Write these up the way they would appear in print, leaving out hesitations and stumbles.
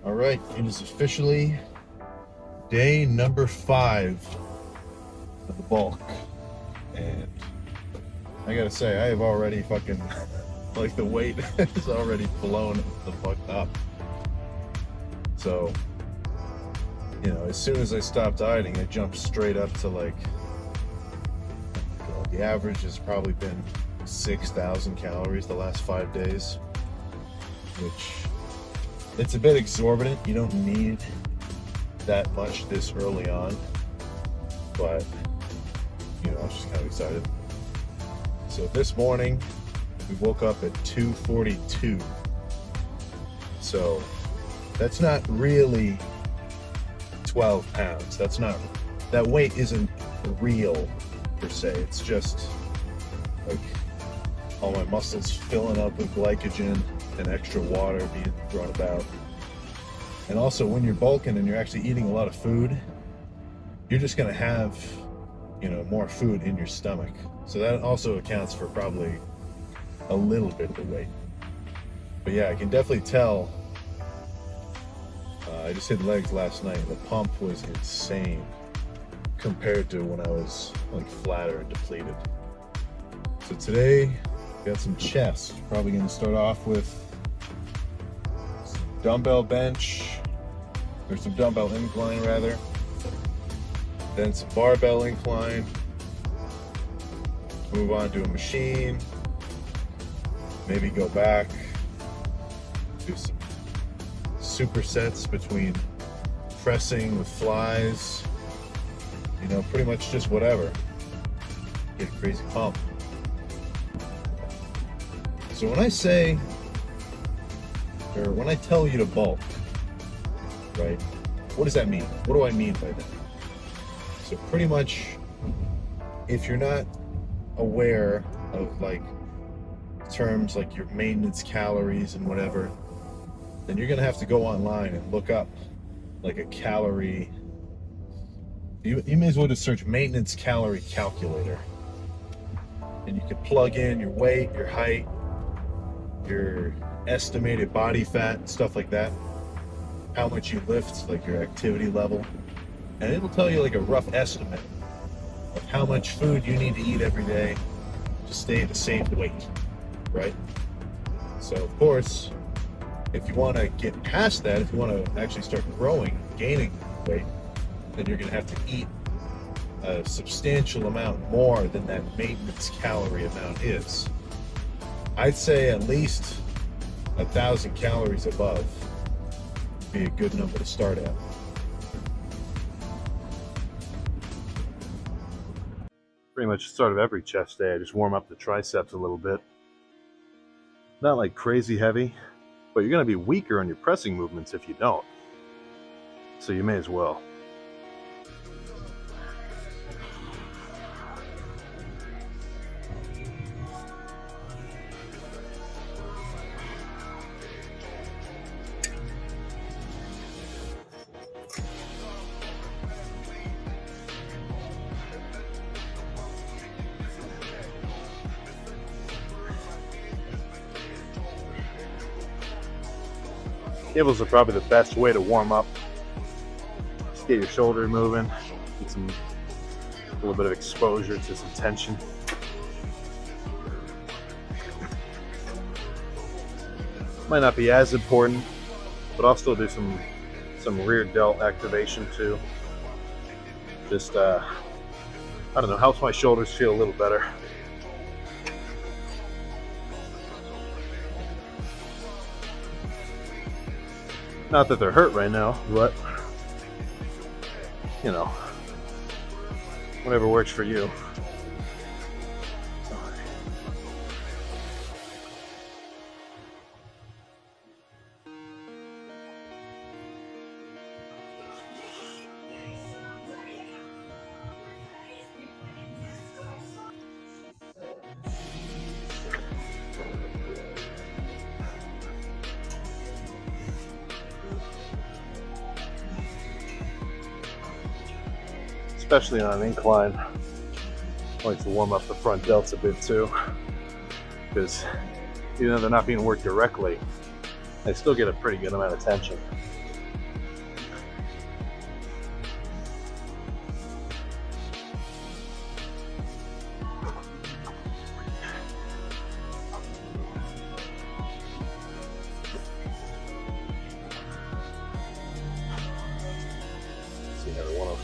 All right, it is officially day number 5 of the bulk, and I gotta say, I have already fucking, like, the weight is already blown the fuck up. So, you know, as soon as I stopped dieting, I jumped straight up to, like, the average has probably been 6,000 calories the last 5 days, which it's a bit exorbitant. You don't need that much this early on, but you know, I was just kind of excited. So this morning we woke up at 242, so that's not really 12 pounds. That's not, that weight isn't real per se. It's just like all my muscles filling up with glycogen and extra water being thrown about. And also, when you're bulking and you're actually eating a lot of food, you're just going to have, you know, more food in your stomach. So that also accounts for probably a little bit of the weight. But yeah, I can definitely tell. I just hit legs last night. The pump was insane compared to when I was like flatter and depleted. So today, got some chest. Probably going to start off with some dumbbell bench, or some dumbbell incline rather, then some barbell incline, move on to a machine, maybe go back, do some supersets between pressing with flies, you know, pretty much just whatever, get a crazy pump. So when I say, or when I tell you to bulk, right, what does that mean? What do I mean by that? So pretty much, if you're not aware of like terms like your maintenance calories and whatever, then you're gonna have to go online and look up like a calorie. You may as well just search maintenance calorie calculator, and you can plug in your weight, your height, your estimated body fat, stuff like that, how much you lift, like your activity level, and it'll tell you like a rough estimate of how much food you need to eat every day to stay the same weight, right? So of course, if you want to get past that, if you want to actually start growing, gaining weight, then you're going to have to eat a substantial amount more than that maintenance calorie amount is. I'd say at least 1,000 calories above would be a good number to start at. Pretty much the start of every chest day, I just warm up the triceps a little bit. Not like crazy heavy, but you're going to be weaker on your pressing movements if you don't. So you may as well. Cables are probably the best way to warm up. Just get your shoulder moving, get a little bit of exposure to some tension. Might not be as important, but I'll still do some rear delt activation too. Just I don't know, helps my shoulders feel a little better. Not that they're hurt right now, but you know, whatever works for you. Especially on an incline, I like to warm up the front delts a bit too, because even though they're not being worked directly, they still get a pretty good amount of tension.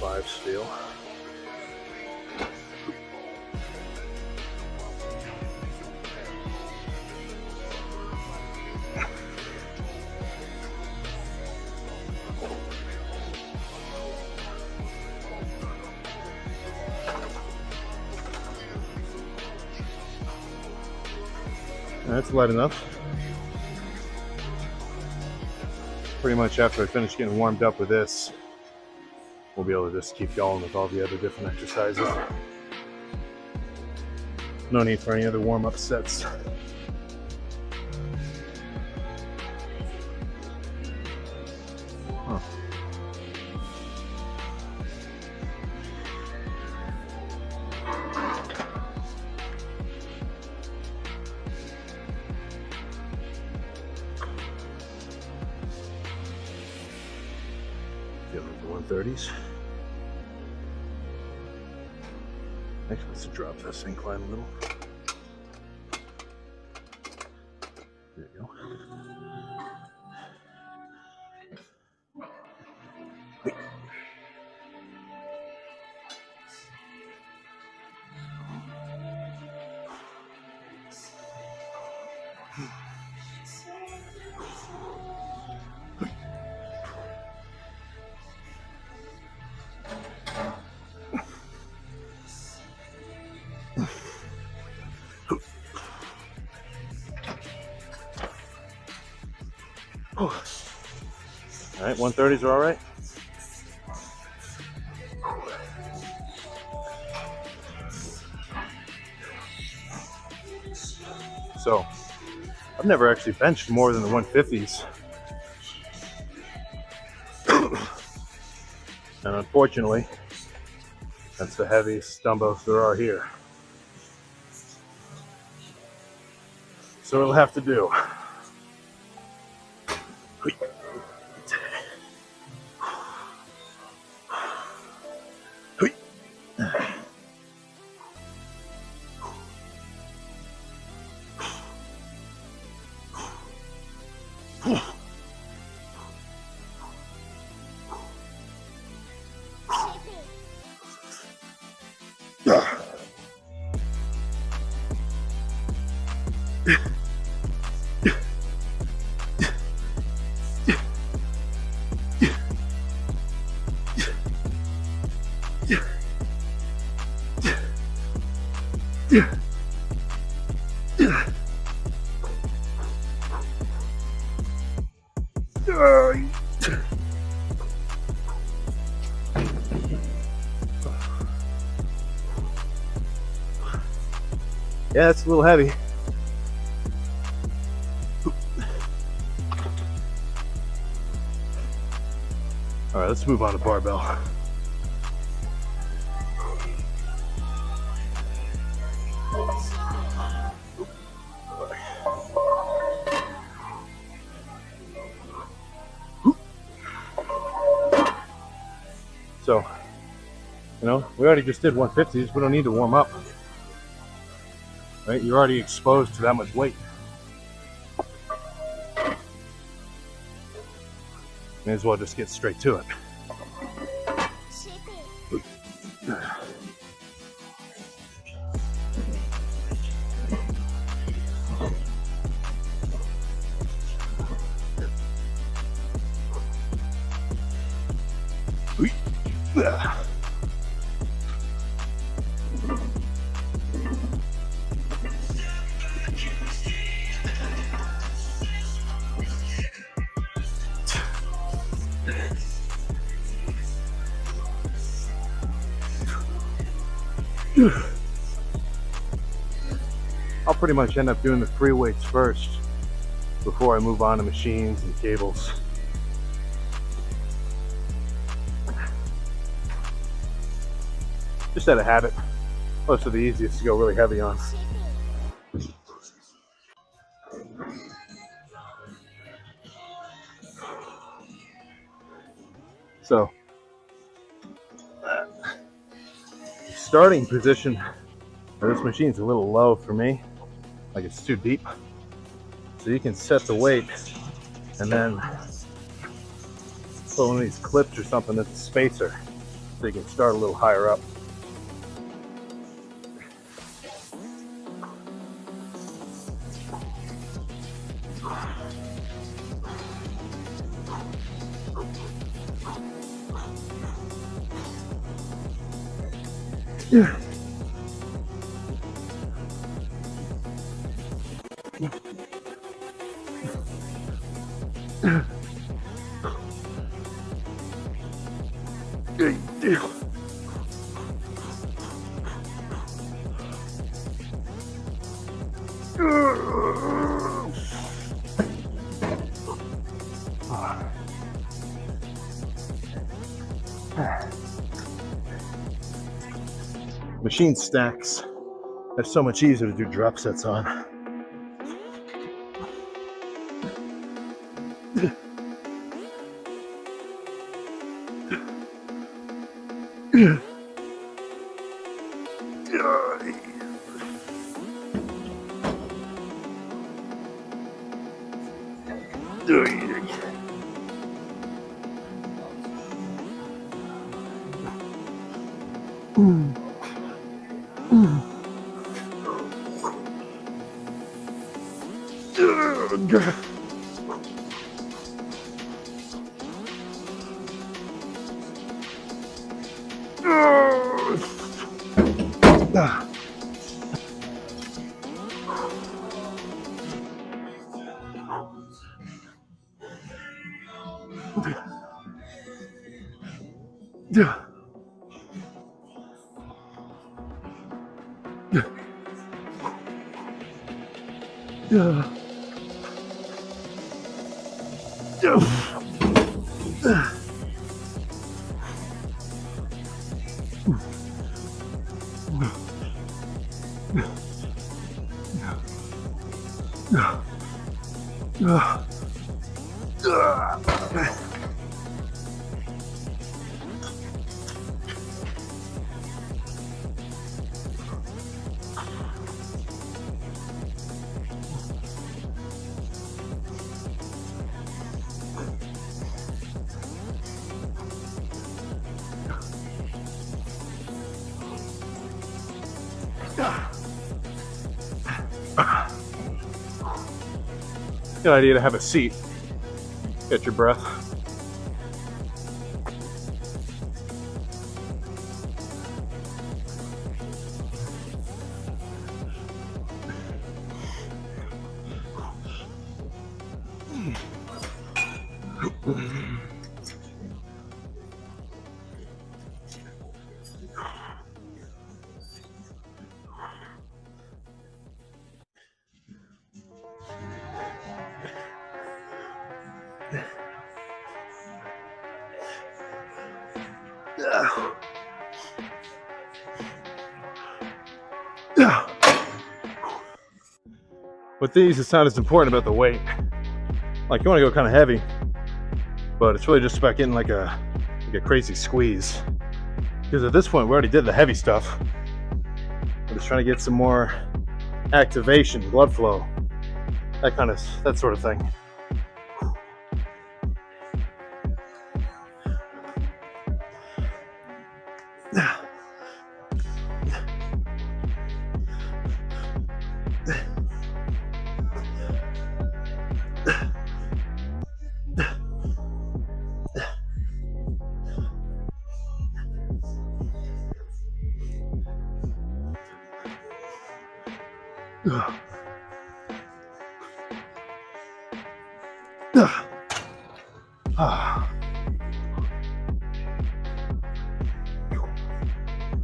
5 steel. That's light enough. Pretty much after I finish getting warmed up with this, we'll be able to just keep going with all the other different exercises. No need for any other warm-up sets. Huh. Feeling the 130s. Actually, let's drop this incline a little. There you go. All right, 130s are all right. So, I've never actually benched more than the 150s. And unfortunately, that's the heaviest dumbbells there are here. So it'll have to do. Yeah, it's a little heavy. All right, let's move on to barbell. So, we already just did 150s. We don't need to warm up. Right? You're already exposed to that much weight. May as well just get straight to it. I'll pretty much end up doing the free weights first before I move on to machines and cables. Just out of habit. Those are the easiest to go really heavy on. So, starting position of this machine's a little low for me, like it's too deep. So you can set the weight and then put one of these clips or something that's a spacer so you can start a little higher up. Yeah. Machine stacks are so much easier to do drop sets on. Good idea to have a seat. Get your breath. With these, it's not as important about the weight. Like, you want to go kind of heavy, but it's really just about getting like a crazy squeeze. Because at this point, we already did the heavy stuff. We're just trying to get some more activation, blood flow, that sort of thing.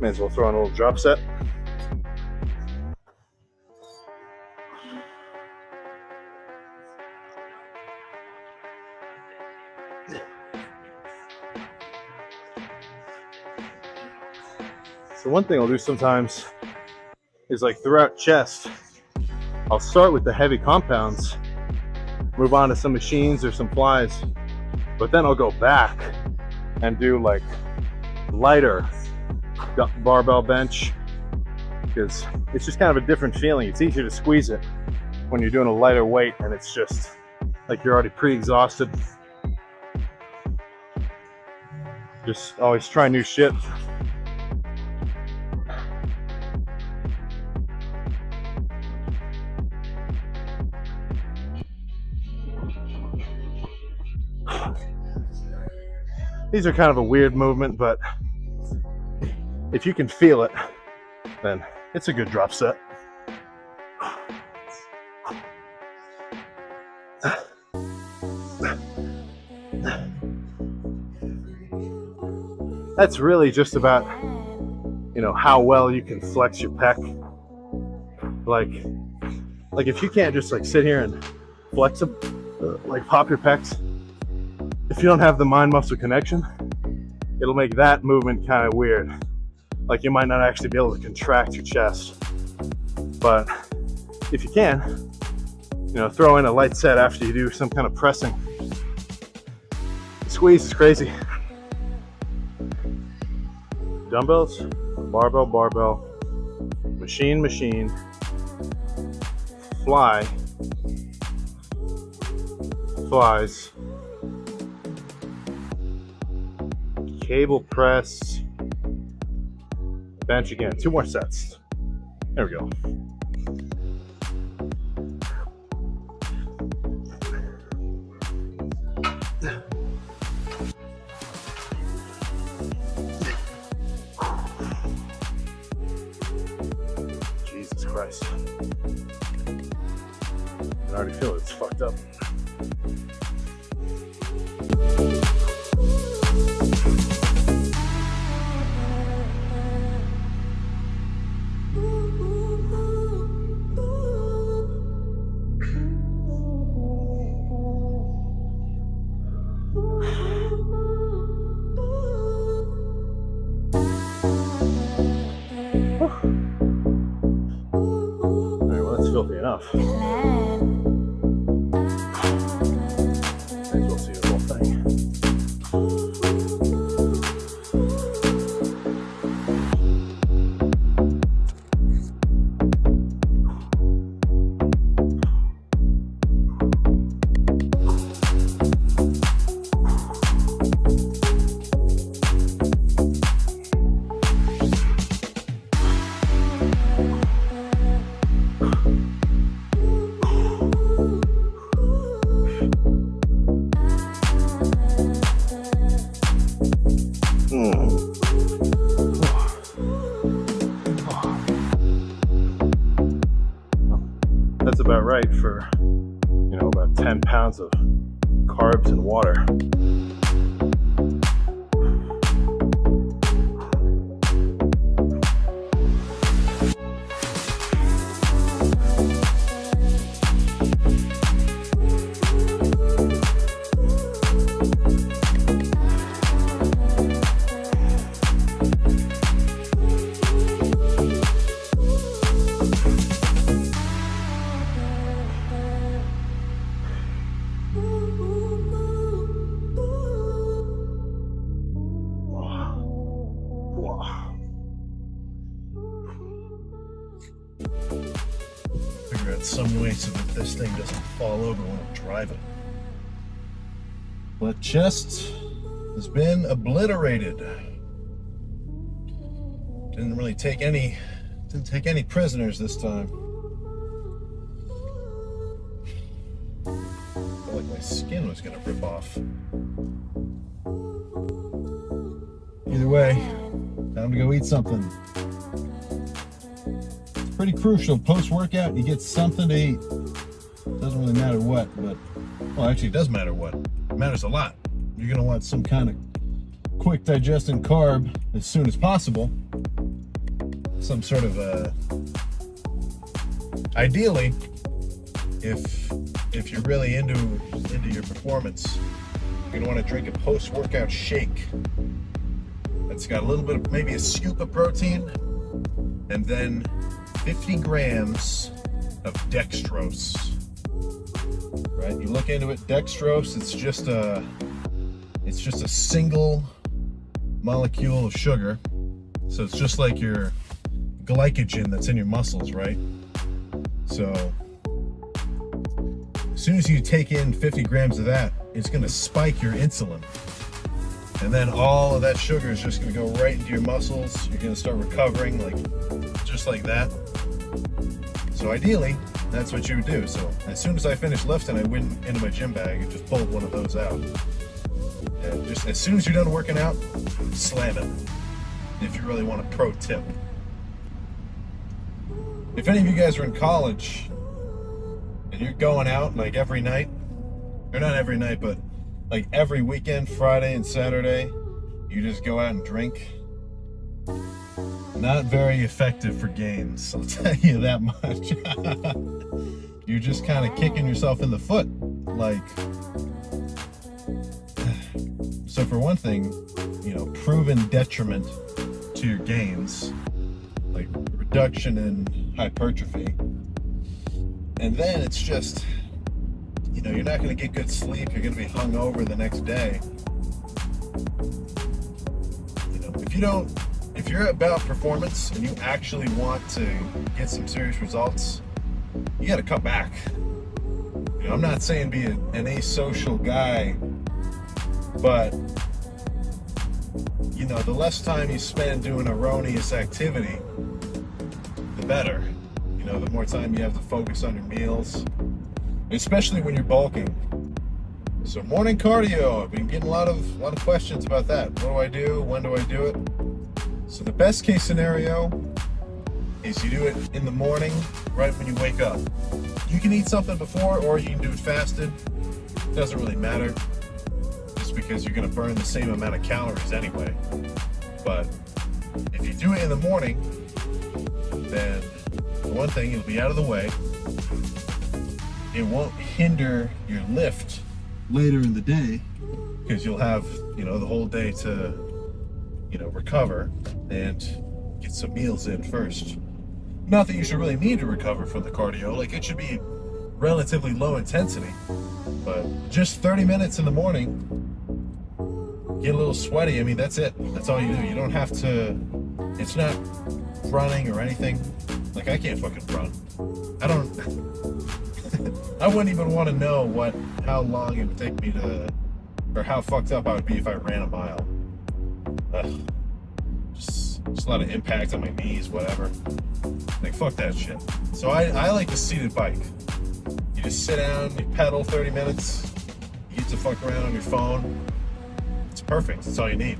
May as well throw in a little drop set. So one thing I'll do sometimes is, like, throughout chest, I'll start with the heavy compounds, move on to some machines or some flies, but then I'll go back and do like lighter barbell bench, because it's just kind of a different feeling. It's easier to squeeze it when you're doing a lighter weight and it's just like you're already pre-exhausted. Just always try new shit. These are kind of a weird movement, but if you can feel it, then it's a good drop set. That's really just about, you know, how well you can flex your pec. Like if you can't just like sit here and flex them, like pop your pecs, if you don't have the mind muscle connection, it'll make that movement kind of weird. Like you might not actually be able to contract your chest. But if you can, you know, throw in a light set after you do some kind of pressing. The squeeze is crazy. Dumbbells, barbell, machine, flies, cable press, bench again. 2 more sets. There we go. Jesus Christ. I already feel it's fucked up. Filthy enough. May as well see the whole thing. That's about right for, you know, about 10 pounds of carbs and water. Figure out some way so that this thing doesn't fall over when I'm driving. But chest has been obliterated. Didn't take any prisoners this time. Felt like my skin was gonna rip off. Either way, time to go eat something. It's pretty crucial. Post-workout, you get something to eat. Doesn't really matter what, but, well, actually it does matter what. It matters a lot. You're gonna want some kind of quick digesting carb as soon as possible. Some sort of ideally, if you're really into your performance, you're gonna want to drink a post-workout shake that's got a little bit of, maybe a scoop of protein, and then 50 grams of dextrose. Right? You look into it, dextrose, it's just a single molecule of sugar. So it's just like your glycogen that's in your muscles, right? So as soon as you take in 50 grams of that, it's going to spike your insulin. And then all of that sugar is just gonna go right into your muscles. You're gonna start recovering just like that. So ideally, that's what you would do. So as soon as I finished lifting, I went into my gym bag and just pulled one of those out. And just as soon as you're done working out, slam it. If you really want a pro tip. If any of you guys are in college and you're going out like every night, or not every night, but like every weekend, Friday and Saturday, you just go out and drink, not very effective for gains, I'll tell you that much. You're just kind of kicking yourself in the foot. So for one thing, proven detriment to your gains, like reduction in hypertrophy. And then it's just, you're not going to get good sleep. You're going to be hungover the next day. If you're about performance and you actually want to get some serious results, you got to cut back. I'm not saying be an asocial guy, but the less time you spend doing erroneous activity, the better. The more time you have to focus on your meals, especially when you're bulking. So morning cardio, I've been getting a lot of questions about that. What do I do? When do I do it? So the best case scenario is you do it in the morning, right when you wake up. You can eat something before, or you can do it fasted. It doesn't really matter, just because you're going to burn the same amount of calories anyway. But if you do it in the morning, then for one thing, it'll be out of the way. It won't hinder your lift later in the day, because you'll have, the whole day to, recover and get some meals in first. Not that you should really need to recover from the cardio. It should be relatively low intensity, but just 30 minutes in the morning, get a little sweaty. That's it. That's all you do. You don't have to, it's not running or anything. I can't fucking run. I wouldn't even want to know how long it would take me or how fucked up I would be if I ran a mile. Just a lot of impact on my knees, whatever. Fuck that shit. So I like the seated bike. You just sit down, you pedal 30 minutes, you get to fuck around on your phone. It's perfect. That's all you need.